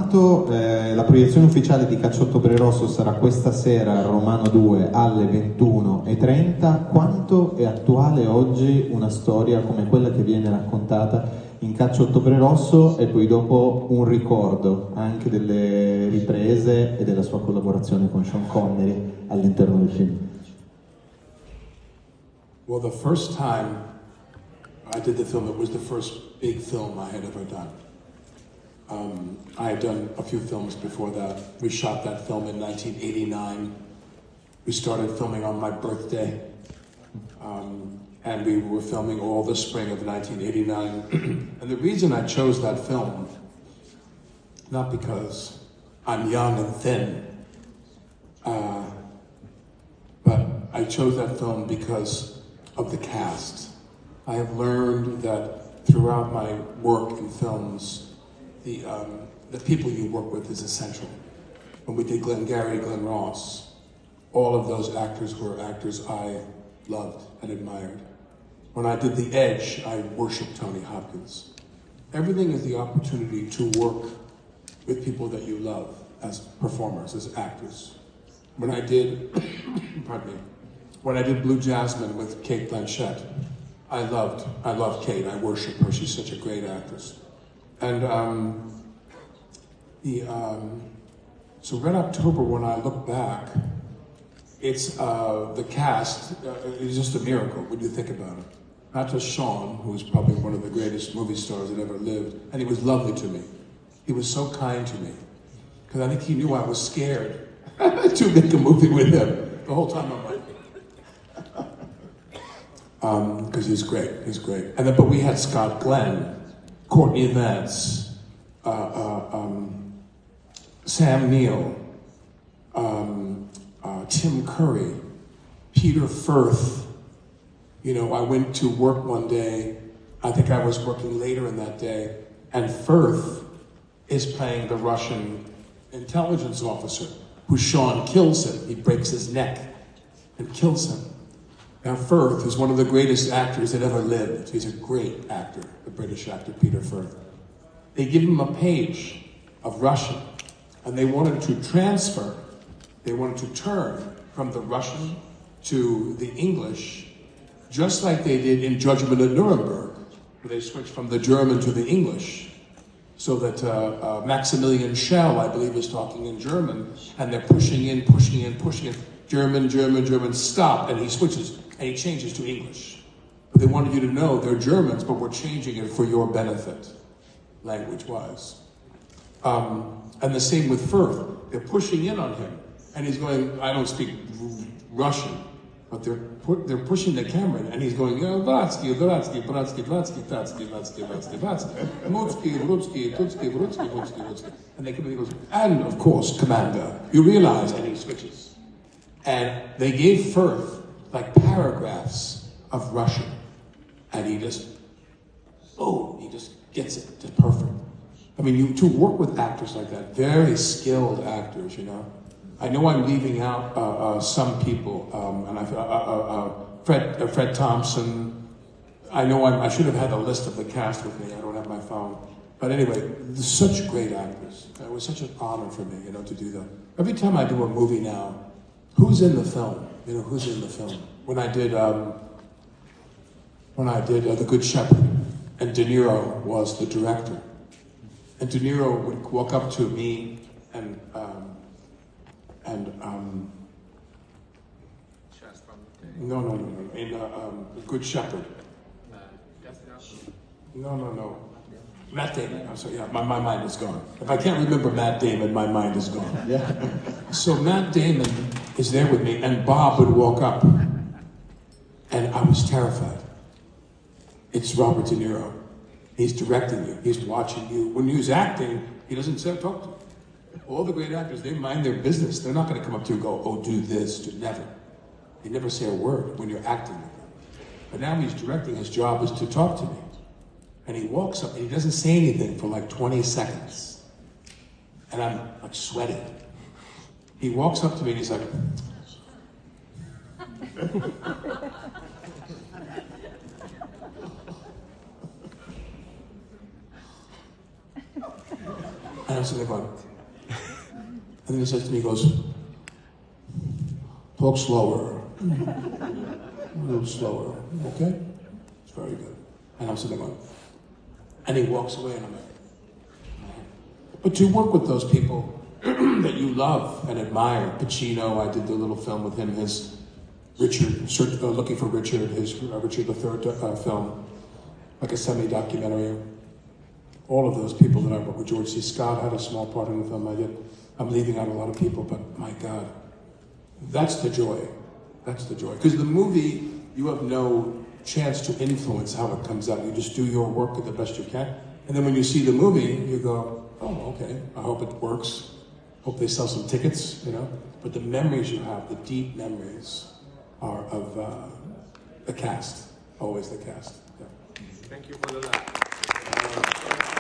quanto la proiezione ufficiale di Caccia Ottobre Rosso sarà questa sera al Romano 2 alle 21:30, quanto è attuale oggi una storia come quella che viene raccontata in Caccia Ottobre Rosso, e poi dopo un ricordo anche delle riprese e della sua collaborazione con Sean Connery all'interno del film? Well, the first time I did the film, it was the first big film I had ever done. I had done a few films before that. We shot that film in 1989. We started filming on my birthday. And we were filming all the spring of 1989. And the reason I chose that film, not because I'm young and thin, but I chose that film because of the cast. I have learned that throughout my work in films, the people you work with is essential. When we did Glengarry, Glen Ross, all of those actors were actors I loved and admired. When I did The Edge, I worshiped Tony Hopkins. Everything is the opportunity to work with people that you love as performers, as actors. When I did, pardon me, when I did Blue Jasmine with Cate Blanchett, I loved Cate. I worship her. She's such a great actress. And so Red October, when I look back, it's the cast is just a miracle when you think about it. Not just Sean, who was probably one of the greatest movie stars that ever lived, and he was lovely to me. He was so kind to me, because I think he knew I was scared to make a movie with him. The whole time I'm like, because he's great, And then, but we had Scott Glenn, Courtney Vance, Sam Neill, Tim Curry, Peter Firth. You know, I went to work one day, I think I was working later in that day, and Firth is playing the Russian intelligence officer who Sean kills him. He breaks his neck and kills him. Now Firth is one of the greatest actors that ever lived. He's a great actor, the British actor Peter Firth. They give him a page of Russian, and they wanted to transfer, they wanted to turn from the Russian to the English, just like they did in Judgment at Nuremberg, where they switched from the German to the English, so that Maximilian Schell, I believe, is talking in German, and they're pushing in, German, stop, and he switches, and he changes to English. But they wanted you to know they're Germans, but we're changing it for your benefit, language-wise. And the same with Firth. They're pushing in on him, and he's going, I don't speak Russian, but they're pushing the camera, and he's going, Vratsky, and he goes, and of course, Commander, you realize, and he switches. And they gave Firth like paragraphs of Russian, and he just gets it to perfect. I mean, to work with actors like that, very skilled actors, you know. I know I'm leaving out some people, and Fred Thompson. I know I should have had a list of the cast with me. I don't have my phone. But anyway, such great actors. It was such an honor for me, you know, to do that. Every time I do a movie now, who's in the film? You know, who's in the film? When I did The Good Shepherd, and De Niro was the director. And De Niro would walk up to me and no. In The Good Shepherd. No. Matt Damon. I'm sorry. Yeah, my mind is gone. If I can't remember Matt Damon, my mind is gone. Yeah. So Matt Damon is there with me, and Bob would walk up, and I was terrified. It's Robert De Niro. He's directing you. He's watching you. When he's acting, he doesn't talk to you. All the great actors, they mind their business. They're not going to come up to you and go, oh, do this, never. They never say a word when you're acting with them. But now he's directing. His job is to talk to me. And he walks up and he doesn't say anything for like 20 seconds. And I'm like sweating. He walks up to me and he's like, and I'm sitting there going, and then he says to me, he goes, talk slower. A little slower, okay? It's very good. And I'm sitting there going, and he walks away, and I'm like, but to work with those people that you love and admire, Pacino, I did the little film with him, his Richard, Looking for Richard, his Richard III film, like a semi-documentary. All of those people that I worked with, George C. Scott had a small part in the film I did. I'm leaving out a lot of people, but my God, that's the joy. That's the joy. Because the movie, you have no chance to influence how it comes out. You just do your work the best you can. And then when you see the movie, you go, oh, okay, I hope it works. Hope they sell some tickets, you know? But the memories you have, the deep memories, are of the cast. Always the cast. Yeah. Thank you for the laugh.